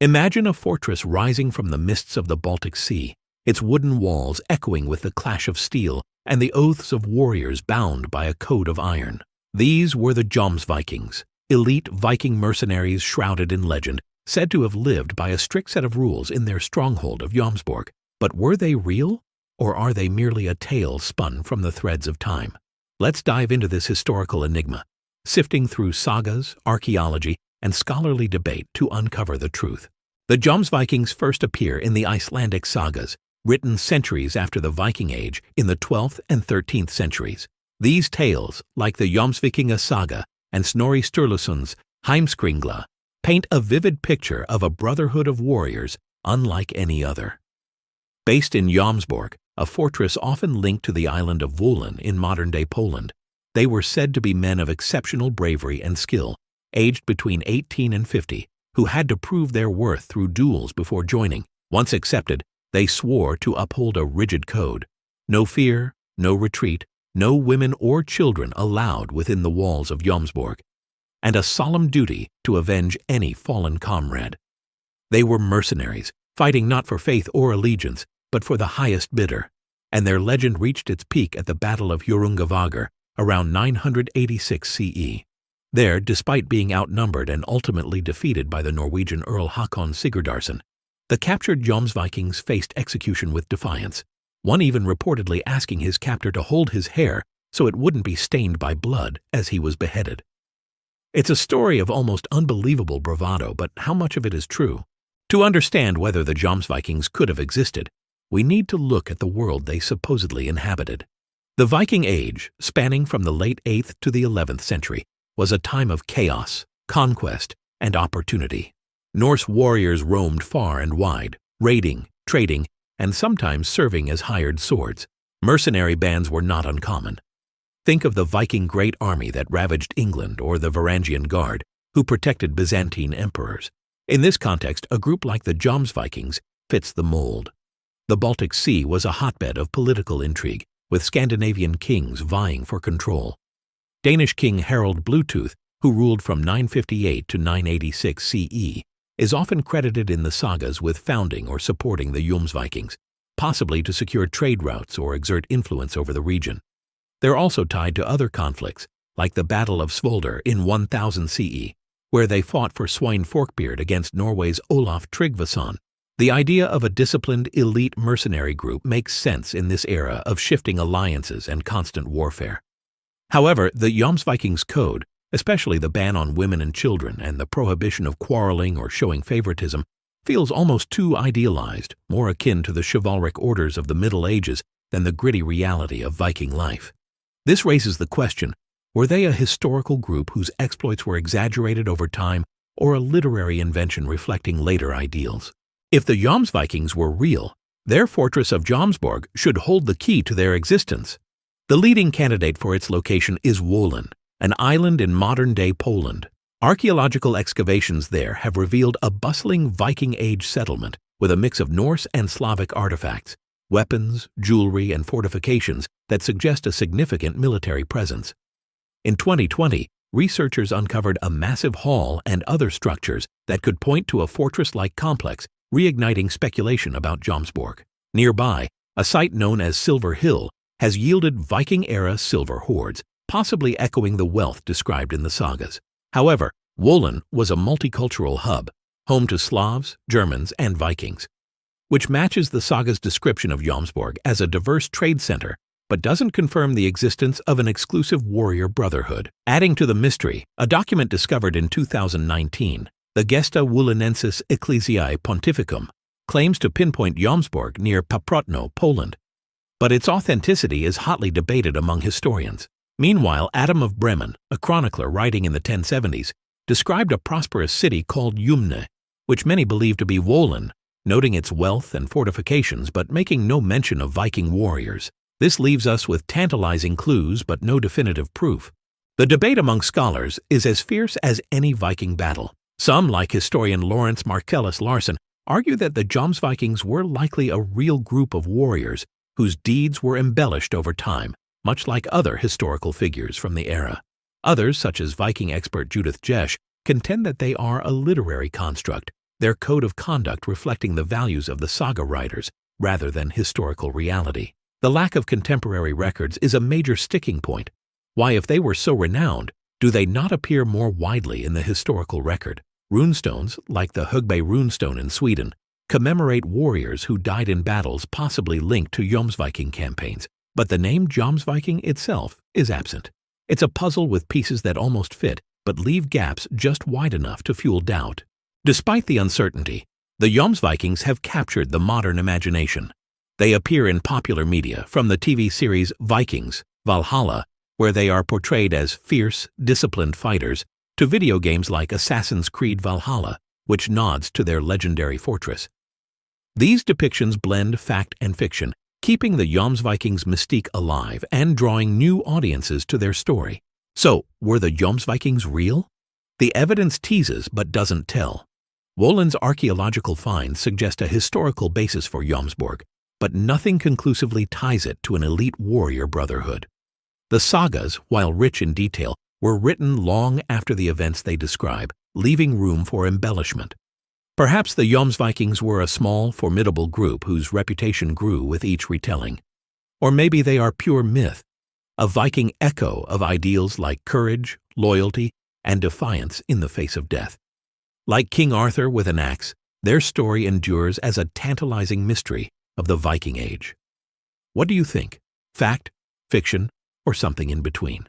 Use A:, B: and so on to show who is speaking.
A: Imagine a fortress rising from the mists of the Baltic Sea, its wooden walls echoing with the clash of steel and the oaths of warriors bound by a code of iron. These were the Jomsvikings, elite Viking mercenaries shrouded in legend, said to have lived by a strict set of rules in their stronghold of Jomsborg. But were they real, or are they merely a tale spun from the threads of time? Let's dive into this historical enigma, sifting through sagas, archaeology, and scholarly debate to uncover the truth. The Jomsvikings first appear in the Icelandic sagas, written centuries after the Viking Age in the 12th and 13th centuries. These tales, like the Jómsvíkinga saga and Snorri Sturluson's Heimskringla, paint a vivid picture of a brotherhood of warriors unlike any other. Based in Jomsborg, a fortress often linked to the island of Wolin in modern-day Poland, they were said to be men of exceptional bravery and skill, aged between 18 and 50, who had to prove their worth through duels before joining. Once accepted, they swore to uphold a rigid code. No fear, no retreat, no women or children allowed within the walls of Jomsborg, and a solemn duty to avenge any fallen comrade. They were mercenaries, fighting not for faith or allegiance, but for the highest bidder, and their legend reached its peak at the Battle of Hjörungavágr around 986 CE. There, despite being outnumbered and ultimately defeated by the Norwegian Earl Håkon Sigurdarson, the captured Jomsvikings faced execution with defiance, one even reportedly asking his captor to hold his hair so it wouldn't be stained by blood as he was beheaded. It's a story of almost unbelievable bravado, but how much of it is true? To understand whether the Jomsvikings could have existed, we need to look at the world they supposedly inhabited. The Viking Age, spanning from the late 8th to the 11th century, was a time of chaos, conquest, and opportunity. Norse warriors roamed far and wide, raiding, trading, and sometimes serving as hired swords. Mercenary bands were not uncommon. Think of the Viking Great Army that ravaged England or the Varangian Guard, who protected Byzantine emperors. In this context, a group like the Jomsvikings fits the mold. The Baltic Sea was a hotbed of political intrigue, with Scandinavian kings vying for control. Danish King Harald Bluetooth, who ruled from 958 to 986 CE, is often credited in the sagas with founding or supporting the Jomsvikings, possibly to secure trade routes or exert influence over the region. They're also tied to other conflicts, like the Battle of Svolder in 1000 CE, where they fought for Svein Forkbeard against Norway's Olaf Tryggvason. The idea of a disciplined, elite mercenary group makes sense in this era of shifting alliances and constant warfare. However, the Jomsvikings code, especially the ban on women and children and the prohibition of quarreling or showing favoritism, feels almost too idealized, more akin to the chivalric orders of the Middle Ages than the gritty reality of Viking life. This raises the question, were they a historical group whose exploits were exaggerated over time, or a literary invention reflecting later ideals? If the Jomsvikings were real, their fortress of Jomsborg should hold the key to their existence. The leading candidate for its location is Wolin, an island in modern-day Poland. Archaeological excavations there have revealed a bustling Viking Age settlement with a mix of Norse and Slavic artifacts, weapons, jewelry, and fortifications that suggest a significant military presence. In 2020, researchers uncovered a massive hall and other structures that could point to a fortress-like complex, reigniting speculation about Jomsborg. Nearby, a site known as Silver Hill has yielded Viking-era silver hoards, possibly echoing the wealth described in the sagas. However, Wolin was a multicultural hub, home to Slavs, Germans, and Vikings, which matches the saga's description of Jomsborg as a diverse trade center, but doesn't confirm the existence of an exclusive warrior brotherhood. Adding to the mystery, a document discovered in 2019, the Gesta Wolinensis Ecclesiae Pontificum, claims to pinpoint Jomsborg near Paprotno, Poland, but its authenticity is hotly debated among historians. Meanwhile, Adam of Bremen, a chronicler writing in the 1070s, described a prosperous city called Jumne, which many believe to be Wolin, noting its wealth and fortifications but making no mention of Viking warriors. This leaves us with tantalizing clues but no definitive proof. The debate among scholars is as fierce as any Viking battle. Some, like historian Lawrence Marcellus Larson, argue that the Jomsvikings were likely a real group of warriors whose deeds were embellished over time, much like other historical figures from the era. Others, such as Viking expert Judith Jesch, contend that they are a literary construct, their code of conduct reflecting the values of the saga writers rather than historical reality. The lack of contemporary records is a major sticking point. Why, if they were so renowned, do they not appear more widely in the historical record? Runestones, like the Högberg runestone in Sweden, commemorate warriors who died in battles possibly linked to Jomsviking campaigns, but the name Jomsviking itself is absent. It's a puzzle with pieces that almost fit, but leave gaps just wide enough to fuel doubt. Despite the uncertainty, the Jomsvikings have captured the modern imagination. They appear in popular media, from the TV series Vikings, Valhalla, where they are portrayed as fierce, disciplined fighters, to video games like Assassin's Creed Valhalla, which nods to their legendary fortress. These depictions blend fact and fiction, keeping the Jomsvikings' mystique alive and drawing new audiences to their story. So, were the Jomsvikings real? The evidence teases but doesn't tell. Wolin's archaeological finds suggest a historical basis for Jomsborg, but nothing conclusively ties it to an elite warrior brotherhood. The sagas, while rich in detail, were written long after the events they describe, leaving room for embellishment. Perhaps the Jomsvikings were a small, formidable group whose reputation grew with each retelling. Or maybe they are pure myth, a Viking echo of ideals like courage, loyalty, and defiance in the face of death. Like King Arthur with an axe, their story endures as a tantalizing mystery of the Viking Age. What do you think? Fact, fiction, or something in between?